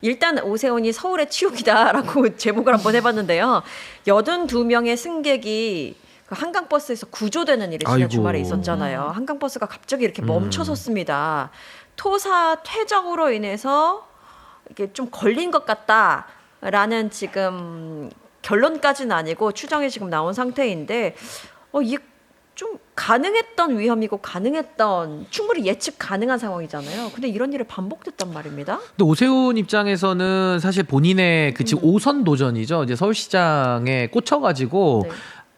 일단 오세훈이 서울의 치욕이다라고 제목을 한번 해봤는데요. 82명의 승객이 그 한강버스에서 구조되는 일이 지난 아이고. 주말에 있었잖아요. 한강버스가 갑자기 이렇게 멈춰섰습니다. 토사 퇴적으로 인해서 이게 좀 걸린 것 같다라는 지금 결론까지는 아니고 추정이 지금 나온 상태인데 이게 좀 가능했던 위험이고 가능했던 충분히 예측 가능한 상황이잖아요. 근데 이런 일이 반복됐단 말입니다. 근데 오세훈 입장에서는 사실 본인의 그 지금 5선 도전이죠. 이제 서울시장에 꽂혀가지고 네.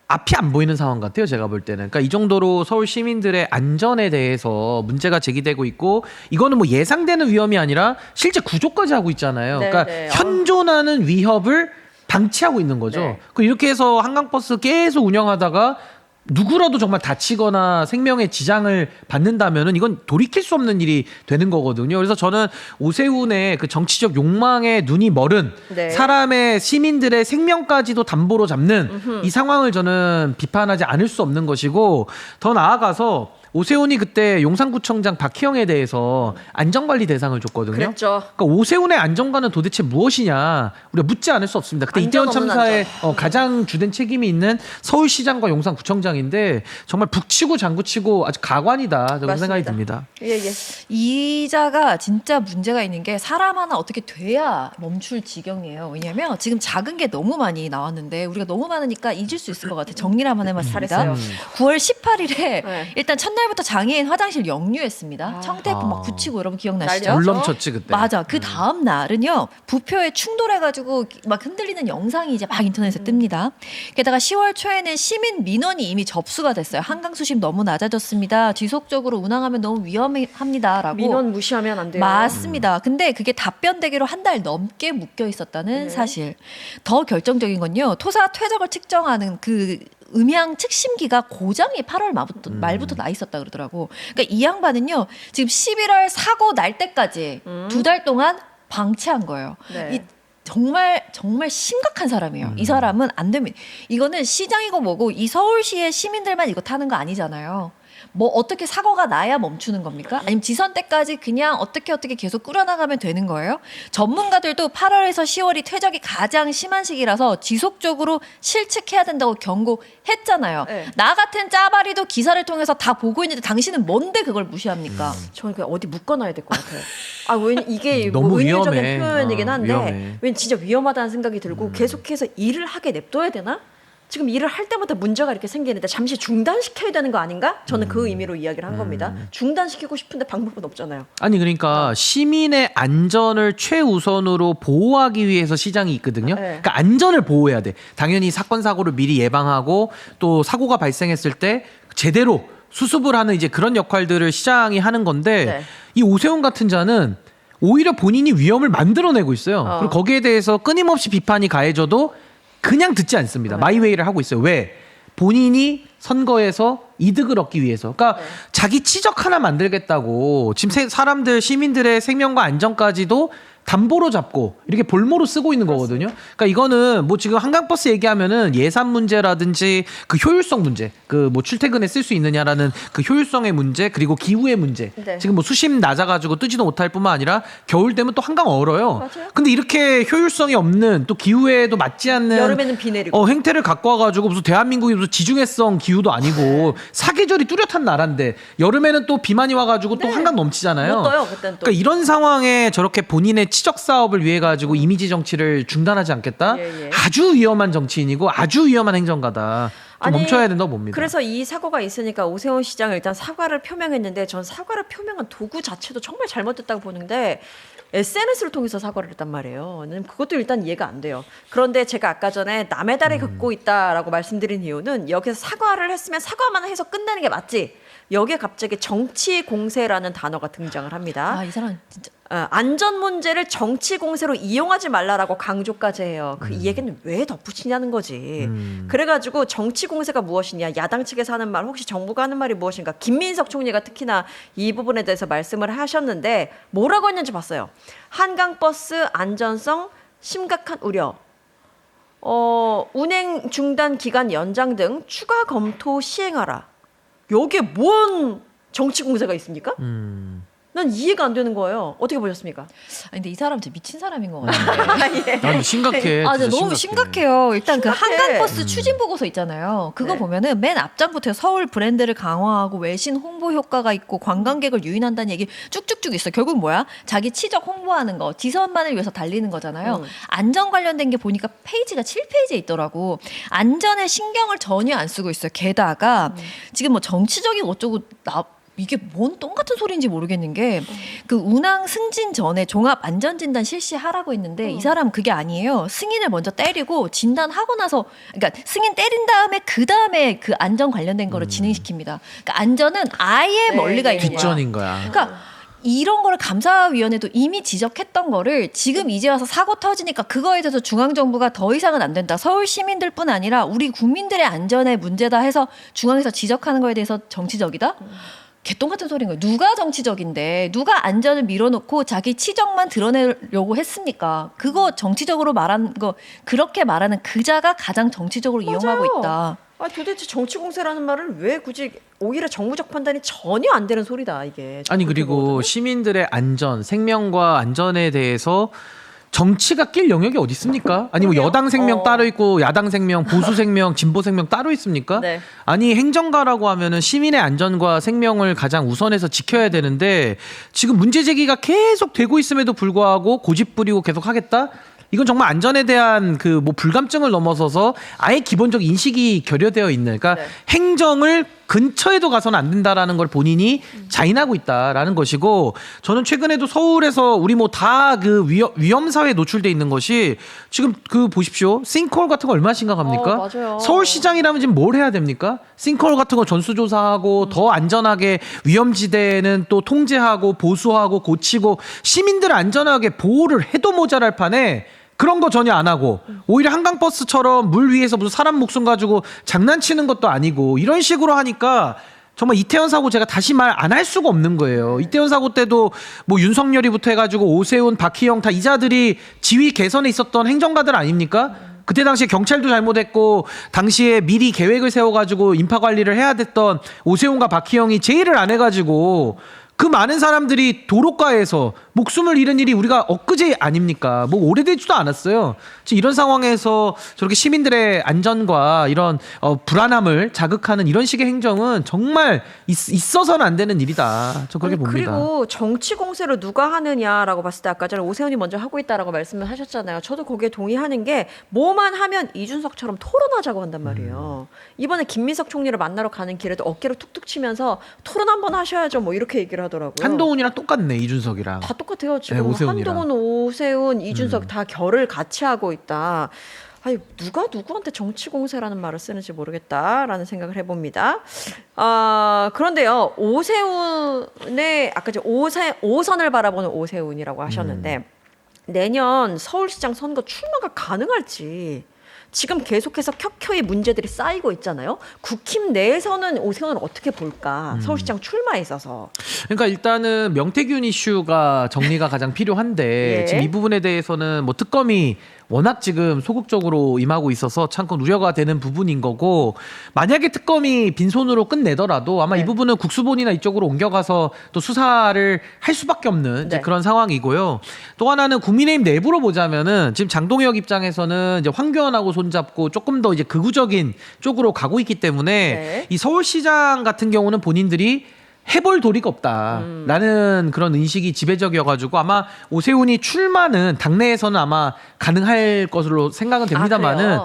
앞이 안 보이는 상황 같아요. 제가 볼 때는. 그러니까 이 정도로 서울 시민들의 안전에 대해서 문제가 제기되고 있고 이거는 뭐 예상되는 위험이 아니라 실제 구조까지 하고 있잖아요. 네, 그러니까 네. 현존하는 위협을 방치하고 있는 거죠. 네. 그 이렇게 해서 한강버스 계속 운영하다가 누구라도 정말 다치거나 생명에 지장을 받는다면은 이건 돌이킬 수 없는 일이 되는 거거든요. 그래서 저는 오세훈의 그 정치적 욕망에 눈이 멀은 네. 사람의 시민들의 생명까지도 담보로 잡는 이 상황을 저는 비판하지 않을 수 없는 것이고 더 나아가서 오세훈이 그때 용산구청장 박희영에 대해서 안전관리 대상을 줬거든요. 그랬죠. 그러니까 오세훈의 안전관은 도대체 무엇이냐 우리가 묻지 않을 수 없습니다. 그때 안전 이태원 없는 참사에 가장 주된 책임이 있는 서울시장과 용산구청장인데 정말 북치고 장구치고 아주 가관이다 저는 생각이 듭니다. 예. 이자가 진짜 문제가 있는 게 사람 하나 어떻게 돼야 멈출 지경이에요. 왜냐면 지금 작은 게 너무 많이 나왔는데 우리가 너무 많으니까 잊을 수 있을 것 같아요. 정리를 한번 해봤습니다. 잘했어요. 9월 18일에 네. 일단 첫날부터 장애인 화장실 역류했습니다. 아. 청테이프 막 붙이고 여러분 기억나시죠? 난리였죠. 물렁쳤지 그때. 맞아. 그 다음 날은요. 부표에 충돌해가지고 막 흔들리는 영상이 이제 막 인터넷에 뜹니다. 게다가 10월 초에는 시민 민원이 이미 접수가 됐어요. 한강 수심 너무 낮아졌습니다. 지속적으로 운항하면 너무 위험합니다라고. 민원 무시하면 안 돼요. 맞습니다. 근데 그게 답변되기로 한 달 넘게 묶여 있었다는 네. 사실. 더 결정적인 건요. 토사 퇴적을 측정하는 그 음향 측심기가 고장이 8월 말부터 나 있었다 그러더라고. 그러니까 이 양반은요. 지금 11월 사고 날 때까지 2달 동안 방치한 거예요. 네. 이 정말 심각한 사람이에요. 이 사람은 안 되면 이거는 시장이고 뭐고 이 서울시의 시민들만 이거 타는 거 아니잖아요. 뭐 어떻게 사고가 나야 멈추는 겁니까? 아니면 지선 때까지 그냥 어떻게 계속 꾸려나가면 되는 거예요? 전문가들도 8월에서 10월이 퇴적이 가장 심한 시기라서 지속적으로 실측해야 된다고 경고했잖아요. 네. 나 같은 짜바리도 기사를 통해서 다 보고 있는데 당신은 뭔데 그걸 무시합니까? 저는 그냥 어디 묶어놔야 될 것 같아요. 왜 이게 너무 뭐 은유적인 위험해. 표현이긴 한데 위험해. 왠 진짜 위험하다는 생각이 들고 계속해서 일을 하게 냅둬야 되나? 지금 일을 할 때마다 문제가 이렇게 생기는데 잠시 중단시켜야 되는 거 아닌가? 저는 그 의미로 이야기를 한 겁니다. 중단시키고 싶은데 방법은 없잖아요. 아니 그러니까 시민의 안전을 최우선으로 보호하기 위해서 시장이 있거든요. 네. 그러니까 안전을 보호해야 돼. 당연히 사건 사고를 미리 예방하고 또 사고가 발생했을 때 제대로 수습을 하는 이제 그런 역할들을 시장이 하는 건데 네. 이 오세훈 같은 자는 오히려 본인이 위험을 만들어내고 있어요. 그리고 거기에 대해서 끊임없이 비판이 가해져도 그냥 듣지 않습니다. 마이웨이를 하고 있어요. 왜? 본인이 선거에서 이득을 얻기 위해서. 그러니까 자기 치적 하나 만들겠다고 지금 사람들 시민들의 생명과 안전까지도 담보로 잡고 이렇게 볼모로 쓰고 있는 거거든요. 그러니까 이거는 뭐 지금 한강버스 얘기하면은 예산 문제라든지 그 효율성 문제, 그 뭐 출퇴근에 쓸 수 있느냐라는 그 효율성의 문제 그리고 기후의 문제. 네. 지금 뭐 수심 낮아가지고 뜨지도 못할 뿐만 아니라 겨울 되면 또 한강 얼어요. 맞아요. 근데 이렇게 효율성이 없는 또 기후에도 맞지 않는 여름에는 비 내리고. 행태를 갖고 와가지고 무슨 대한민국이 무슨 지중해성 기후도 아니고 사계절이 뚜렷한 나라인데 여름에는 또 비 많이 와가지고 또 한강 넘치잖아요. 못 떠요, 그땐 또. 그러니까 이런 상황에 저렇게 본인의 치적 사업을 위해 가지고 이미지 정치를 중단하지 않겠다. 예. 아주 위험한 정치인이고 아주 위험한 행정가다. 좀 아니, 멈춰야 된다고 봅니다. 그래서 이 사고가 있으니까 오세훈 시장은 일단 사과를 표명했는데 전 사과를 표명한 도구 자체도 정말 잘못됐다고 보는데 SNS를 통해서 사과를 했단 말이에요. 그것도 일단 이해가 안 돼요. 그런데 제가 아까 전에 남의 다리 긋고 있다라고 말씀드린 이유는 여기서 사과를 했으면 사과만 해서 끝내는 게 맞지. 여기에 갑자기 정치 공세라는 단어가 등장을 합니다. 아, 이 사람 진짜 안전 문제를 정치 공세로 이용하지 말라라고 강조까지 해요. 이 얘기는 왜 덧붙이냐는 거지. 그래가지고 정치 공세가 무엇이냐, 야당 측에서 하는 말, 혹시 정부가 하는 말이 무엇인가. 김민석 총리가 특히나 이 부분에 대해서 말씀을 하셨는데 뭐라고 했는지 봤어요. 한강버스 안전성 심각한 우려. 운행 중단 기간 연장 등 추가 검토 시행하라. 여기에 뭔 정치 공세가 있습니까? 난 이해가 안 되는 거예요. 어떻게 보셨습니까? 아니, 근데 이 사람 진짜 미친 사람인 것 같아요. 난 심각해. 아, 진짜 너무 심각해요. 일단 그 심각해. 한강버스 추진 보고서 있잖아요. 그거 네. 보면은 맨 앞장부터 서울 브랜드를 강화하고 외신 홍보 효과가 있고 관광객을 유인한다는 얘기 쭉쭉쭉 있어. 결국 뭐야? 자기 치적 홍보하는 거, 지선만을 위해서 달리는 거잖아요. 안전 관련된 게 보니까 페이지가 7페이지에 있더라고. 안전에 신경을 전혀 안 쓰고 있어요. 게다가 지금 뭐 정치적인 어쩌고 이게 뭔 똥 같은 소리인지 모르겠는 게 그 운항 승진 전에 종합 안전 진단 실시하라고 했는데 이 사람 그게 아니에요. 승인을 먼저 때리고 진단하고 나서 그러니까 승인 때린 다음에 그 다음에 그 안전 관련된 거를 진행시킵니다. 그러니까 안전은 아예 네, 멀리가 있는 거야. 뒷전인 거야. 그러니까 이런 거를 감사위원회도 이미 지적했던 거를 지금 이제 와서 사고 터지니까 그거에 대해서 중앙정부가 더 이상은 안 된다. 서울 시민들뿐 아니라 우리 국민들의 안전의 문제다 해서 중앙에서 지적하는 거에 대해서 정치적이다? 개똥 같은 소리인 거예요. 누가 정치적인데 누가 안전을 밀어놓고 자기 치적만 드러내려고 했습니까? 그거 정치적으로 말한 거 그렇게 말하는 그자가 가장 정치적으로 이용하고 있다. 아, 도대체 정치 공세라는 말을 왜 굳이 오히려 정무적 판단이 전혀 안 되는 소리다 이게. 아니 그리고 시민들의 안전, 생명과 안전에 대해서 정치가 낄 영역이 어디 있습니까? 아니 뭐 그러게요. 여당 생명 따로 있고 야당 생명, 보수 생명, 진보 생명 따로 있습니까? 네. 아니 행정가라고 하면은 시민의 안전과 생명을 가장 우선해서 지켜야 되는데 지금 문제 제기가 계속 되고 있음에도 불구하고 고집 부리고 계속 하겠다? 이건 정말 안전에 대한 그 뭐 불감증을 넘어서서 아예 기본적 인식이 결여되어 있는 그러니까 네. 행정을 근처에도 가서는 안 된다라는 걸 본인이 자인하고 있다라는 것이고 저는 최근에도 서울에서 우리 뭐 다 그 위험 사회에 노출돼 있는 것이 지금 그 보십시오. 싱크홀 같은 거 얼마나 심각합니까? 맞아요. 서울시장이라면 지금 뭘 해야 됩니까? 싱크홀 같은 거 전수조사하고 더 안전하게 위험지대는 또 통제하고 보수하고 고치고 시민들 안전하게 보호를 해도 모자랄 판에 그런 거 전혀 안 하고 오히려 한강버스처럼 물 위에서 무슨 사람 목숨 가지고 장난치는 것도 아니고 이런 식으로 하니까 정말 이태원 사고 제가 다시 말 안 할 수가 없는 거예요. 이태원 사고 때도 뭐 윤석열이부터 해가지고 오세훈, 박희영 다 이자들이 지휘 개선에 있었던 행정가들 아닙니까? 그때 당시에 경찰도 잘못했고 당시에 미리 계획을 세워가지고 인파 관리를 해야 됐던 오세훈과 박희영이 제의를 안 해가지고 그 많은 사람들이 도로가에서 목숨을 잃은 일이 우리가 엊그제 아닙니까? 뭐 오래되지도 않았어요. 지금 이런 상황에서 저렇게 시민들의 안전과 이런 불안함을 자극하는 이런 식의 행정은 정말 있어서는 안 되는 일이다. 저 그렇게 아니, 봅니다. 그리고 정치 공세를 누가 하느냐라고 봤을 때 아까 전에 오세훈이 먼저 하고 있다라고 말씀을 하셨잖아요. 저도 거기에 동의하는 게 뭐만 하면 이준석처럼 토론하자고 한단 말이에요. 이번에 김민석 총리를 만나러 가는 길에도 어깨를 툭툭 치면서 토론 한번 하셔야죠. 뭐 이렇게 얘기를 하더라고요. 한동훈이랑 똑같네 이준석이랑. 다 똑같아요. 지금 네, 오세훈이랑. 한동훈, 오세훈, 이준석 다 결을 같이 하고 있다. 아니 누가 누구한테 정치 공세라는 말을 쓰는지 모르겠다라는 생각을 해봅니다. 그런데요 오세훈의 아까 이제 오선을 바라보는 오세훈이라고 하셨는데 내년 서울시장 선거 출마가 가능할지. 지금 계속해서 켜켜이 문제들이 쌓이고 있잖아요. 국힘 내에서는 오세훈을 어떻게 볼까? 서울시장 출마에 있어서. 그러니까 일단은 명태균 이슈가 정리가 가장 필요한데 예. 지금 이 부분에 대해서는 뭐 특검이 워낙 지금 소극적으로 임하고 있어서 참고 우려가 되는 부분인 거고 만약에 특검이 빈손으로 끝내더라도 아마 네. 이 부분은 국수본이나 이쪽으로 옮겨가서 또 수사를 할 수밖에 없는 이제 네. 그런 상황이고요. 또 하나는 국민의힘 내부로 보자면은 지금 장동혁 입장에서는 이제 황교안하고 손잡고 조금 더 이제 극우적인 쪽으로 가고 있기 때문에 네. 이 서울시장 같은 경우는 본인들이 해볼 도리가 없다라는 그런 인식이 지배적이어가지고 아마 오세훈이 출마는 당내에서는 아마 가능할 것으로 생각은 됩니다만은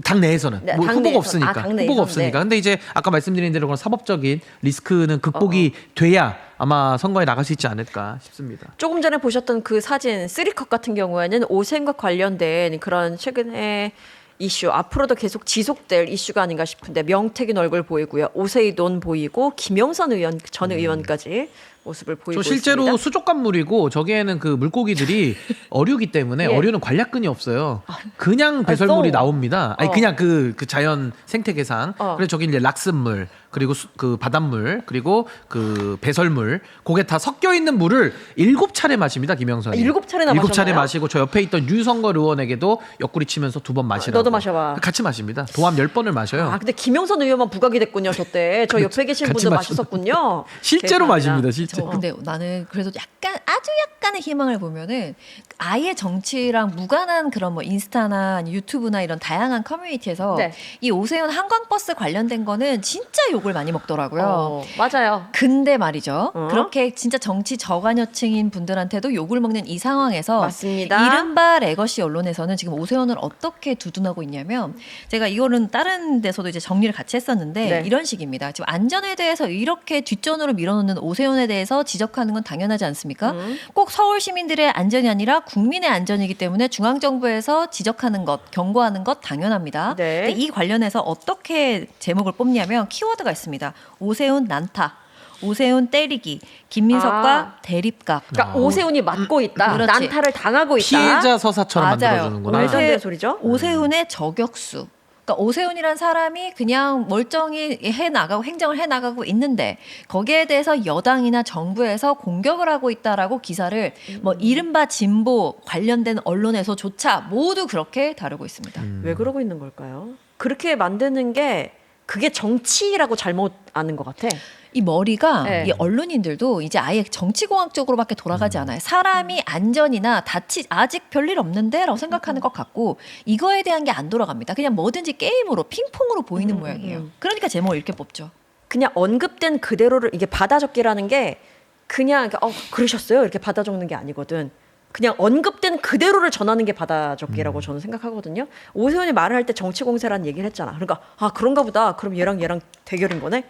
당내에서는 네, 뭐 당내에서는. 후보가 없으니까 당내에서는. 후보가 없으니까 근데 이제 아까 말씀드린 대로 그런 사법적인 리스크는 극복이 돼야 아마 선거에 나갈 수 있지 않을까 싶습니다. 조금 전에 보셨던 그 사진 쓰리컷 같은 경우에는 오세훈과 관련된 그런 최근에 이슈 앞으로도 계속 지속될 이슈가 아닌가 싶은데 명태균 얼굴 보이고요. 오세이돈 보이고 김영선 의원 전 의원까지 모습을 보이고 저 실제로 있습니다. 수족관물이고 저기에는 그 물고기들이 어류기 때문에 예. 어류는 관략근이 없어요. 그냥 배설물이 나옵니다. 아니 그냥 그 자연 생태계상. 그래서 저기 이제 락슨물 그리고 그 바닷물 그리고 그 배설물 그게 다 섞여 있는 물을 7차례 마십니다. 김영선이. 7차례나 7차례 마셨나요? 마시고 저 옆에 있던 유성걸 의원에게도 옆구리 치면서 2번 마시라고. 너도 마셔봐. 같이 마십니다. 도합 10번을 마셔요. 근데 김영선 의원만 부각이 됐군요. 저때 저 옆에 계신 같이 분도 마셨- 마셨었군요. 실제로 죄송합니다. 마십니다. 실제로. 근데 나는 그래도 아주 약간의 희망을 보면은 아예 정치랑 무관한 그런 뭐 인스타나 유튜브나 이런 다양한 커뮤니티에서 네. 이 오세훈 한광버스 관련된 거는 진짜 욕을 많이 먹더라고요. 맞아요. 근데 말이죠. 어? 그렇게 진짜 정치 저관여층인 분들한테도 욕을 먹는 이 상황에서 맞습니다. 이른바 레거시 언론에서는 지금 오세훈을 어떻게 두둔하고 있냐면 제가 이거는 다른 데서도 이제 정리를 같이 했었는데 네. 이런 식입니다. 지금 안전에 대해서 이렇게 뒷전으로 밀어놓는 오세훈에 대해서 지적하는 건 당연하지 않습니까? 꼭 서울 시민들의 안전이 아니라 국민의 안전이기 때문에 중앙정부에서 지적하는 것, 경고하는 것 당연합니다. 네. 근데 이 관련해서 어떻게 제목을 뽑냐면 키워드가 있습니다. 오세훈 난타, 오세훈 때리기, 김민석과 대립각. 그러니까 오세훈이 맞고 있다. 그렇지. 난타를 당하고 있다. 피해자 서사처럼 맞아요. 만들어주는구나. 말도 안 되는 소리죠. 오세훈의 저격수. 그러니까 오세훈이란 사람이 그냥 멀쩡히 해나가고 행정을 해나가고 있는데 거기에 대해서 여당이나 정부에서 공격을 하고 있다라고 기사를 뭐 이른바 진보 관련된 언론에서조차 모두 그렇게 다루고 있습니다. 왜 그러고 있는 걸까요? 그렇게 만드는 게 그게 정치라고 잘못 아는 것 같아. 이 머리가 네. 이 언론인들도 이제 아예 정치공학적으로밖에 돌아가지 않아요. 사람이 안전이나 아직 별일 없는데라고 생각하는 것 같고 이거에 대한 게 안 돌아갑니다. 그냥 뭐든지 게임으로 핑퐁으로 보이는 모양이에요. 그러니까 제목을 이렇게 뽑죠. 그냥 언급된 그대로를 이게 받아 적기라는 게 그냥 그러셨어요 이렇게 받아 적는 게 아니거든. 그냥 언급된 그대로를 전하는 게 받아 적기라고 저는 생각하거든요. 오세훈이 말을 할 때 정치 공세라는 얘기를 했잖아. 그러니까 그런가 보다. 그럼 얘랑 대결인 거네.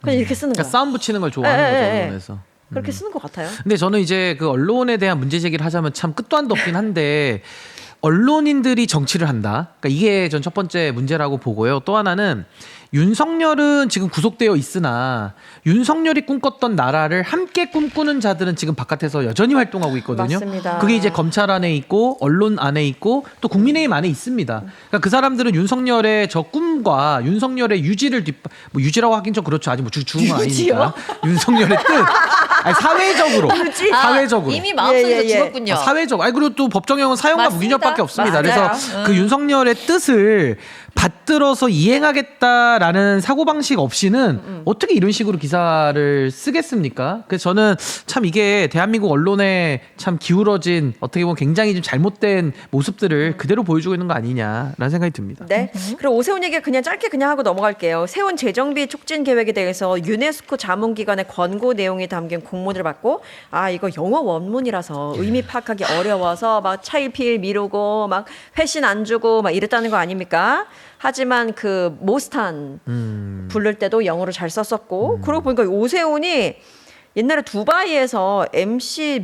그냥 이렇게 쓰는 거야. 그러니까 싸움 붙이는 걸 좋아하는 거죠, 언론에서. 그렇게 쓰는 것 같아요. 근데 저는 이제 그 언론에 대한 문제 제기를 하자면 참 끝도 한도 없긴 한데 언론인들이 정치를 한다. 그러니까 이게 전 첫 번째 문제라고 보고요. 또 하나는 윤석열은 지금 구속되어 있으나 윤석열이 꿈꿨던 나라를 함께 꿈꾸는 자들은 지금 바깥에서 여전히 활동하고 있거든요. 맞습니다. 그게 이제 검찰 안에 있고 언론 안에 있고 또 국민의힘 안에 있습니다. 그러니까 그 사람들은 윤석열의 저 꿈과 윤석열의 유지를 뭐 유지라고 하긴 좀 그렇죠. 아직 뭐 죽은 건 아니니까. 윤석열의 뜻. 아니, 사회적으로. 사회적으로. 이미 마음속에서 예. 죽었군요. 사회적. 아니 그리고 또 법정형은 사형과 맞습니다. 무기징역밖에 없습니다. 맞아요. 그래서 그 윤석열의 뜻을 받들어서 이행하겠다라는 사고방식 없이는 어떻게 이런 식으로 기사를 쓰겠습니까? 그래서 저는 참 이게 대한민국 언론에 참 기울어진 어떻게 보면 굉장히 좀 잘못된 모습들을 그대로 보여주고 있는 거 아니냐라는 생각이 듭니다. 네. 그리고 오세훈 얘기 그냥 짧게 하고 넘어갈게요. 세운 재정비 촉진 계획에 대해서 유네스코 자문기관의 권고 내용이 담긴 공문을 받고 이거 영어 원문이라서 의미 파악하기 어려워서 막 차일피일 미루고 막 회신 안 주고 막 이랬다는 거 아닙니까? 하지만 그 모스탄 부를 때도 영어로 잘 썼었고 그러고 보니까 오세훈이 옛날에 두바이에서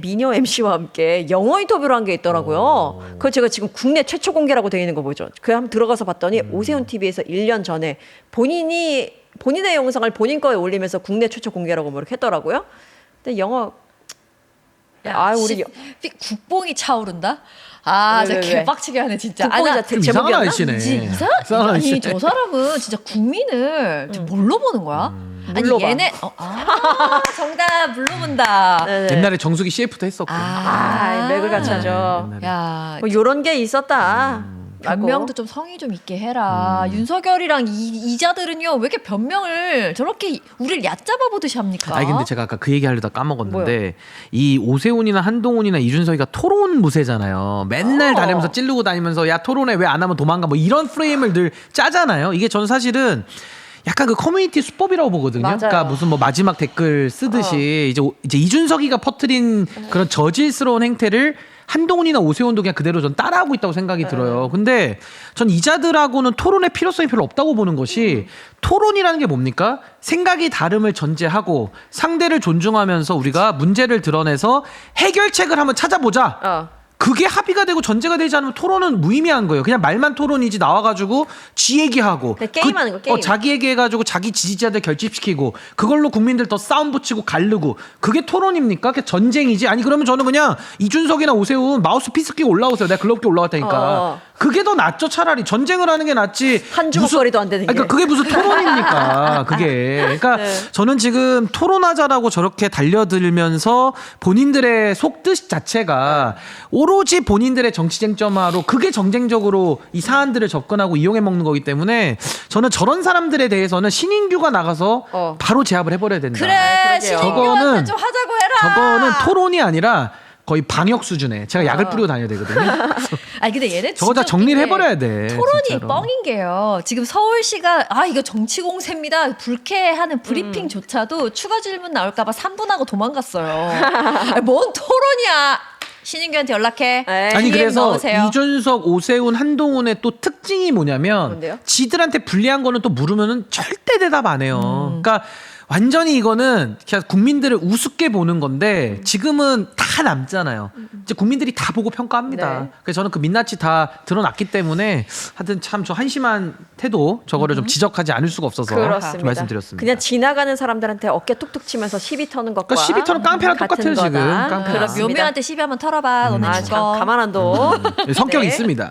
미녀 MC와 함께 영어 인터뷰를 한 게 있더라고요. 그거 제가 지금 국내 최초 공개라고 되어 있는 거 보죠. 그 한번 들어가서 봤더니 오세훈 TV에서 1년 전에 본인의 영상을 본인 거에 올리면서 국내 최초 공개라고 뭐 이렇게 했더라고요. 근데 영어 우리 국뽕이 차오른다. 왜? 진짜 개빡치게 하네 진짜. 국뽕이자 좀 이상한 아저씨네. 이상한 아니 저 사람은 진짜 국민을 뭘로 보는 거야? 아니 물로 봐. 얘네 정답 물로 본다. 네네. 옛날에 정수기 CF도 했었고. 맥을 같이 하죠. 옛날에. 야 뭐 이런 게 있었다. 변명도 좀 성의 좀 있게 해라. 윤석열이랑 이자들은요 왜 이렇게 변명을 저렇게 우리를 얕잡아 보듯이 합니까? 아니 근데 제가 아까 그 얘기 하려다 까먹었는데 이 오세훈이나 한동훈이나 이준석이가 토론 무새잖아요. 맨날 다니면서 찌르고 다니면서 야 토론회 왜 안 하면 도망가 뭐 이런 프레임을 늘 짜잖아요. 이게 전 사실은 약간 그 커뮤니티 수법이라고 보거든요. 맞아요. 그러니까 무슨 뭐 마지막 댓글 쓰듯이 이제 이준석이가 퍼뜨린 그런 저질스러운 행태를 한동훈이나 오세훈도 그냥 그대로 전 따라하고 있다고 생각이 들어요. 근데 전 이자들하고는 토론의 필요성이 별로 없다고 보는 것이 토론이라는 게 뭡니까? 생각이 다름을 전제하고 상대를 존중하면서 우리가 문제를 드러내서 해결책을 한번 찾아보자. 그게 합의가 되고 전제가 되지 않으면 토론은 무의미한 거예요. 그냥 말만 토론이지 나와가지고 지 얘기하고 게임하는 거 게임. 자기 얘기해가지고 자기 지지자들 결집시키고 그걸로 국민들 더 싸움 붙이고 가르고 그게 토론입니까? 그게 전쟁이지? 아니 그러면 저는 그냥 이준석이나 오세훈 마우스 피스 끼고 올라오세요. 내가 글럽게 올라갈 테니까. 그게 더 낫죠. 차라리 전쟁을 하는 게 낫지. 한 주먹거리도 안 되는 게. 그러니까 그게 무슨 토론입니까? 그게. 그러니까 저는 지금 토론하자라고 저렇게 달려들면서 본인들의 속뜻 자체가 오로지 본인들의 정치 쟁점화로 그게 정쟁적으로 이 사안들을 접근하고 이용해 먹는 거기 때문에 저는 저런 사람들에 대해서는 신인규가 나가서 바로 제압을 해버려야 된다. 그래 그러게요. 신인규한테 저거는 좀 하자고 해라. 저거는 토론이 아니라 거의 방역 수준에 제가 약을 뿌리고 다녀야 되거든요. 아니 근데 얘네 저거 다 진짜 정리를 웃긴 게 해버려야 돼. 토론이 진짜로. 뻥인 게요. 지금 서울시가 이거 정치 공세입니다. 불쾌하는 브리핑조차도 추가 질문 나올까봐 3분하고 도망갔어요. 아니, 뭔 토론이야? 신인규한테 연락해. 에이. 아니 DM 그래서 넣으세요. 이준석, 오세훈, 한동훈의 또 특징이 뭐냐면 뭔데요? 지들한테 불리한 거는 또 물으면은 절대 대답 안 해요. 그러니까 완전히 이거는 그냥 국민들을 우습게 보는 건데 지금은 다 남잖아요. 이제 국민들이 다 보고 평가합니다. 네. 그래서 저는 그 민낯이 다 드러났기 때문에 하여튼 참 저 한심한 태도 저거를 좀 지적하지 않을 수가 없어서 그렇습니다. 좀 말씀드렸습니다. 그냥 지나가는 사람들한테 어깨 툭툭 치면서 시비 터는 것과 그러니까 시비 터는 깡패랑 같은 똑같아요, 지금. 거다. 깡패랑. 그렇습니다. 묘묘한테 시비 한번 털어봐. 너네 아, 죽어. 참 가만 안 둬. 성격이 네. 있습니다.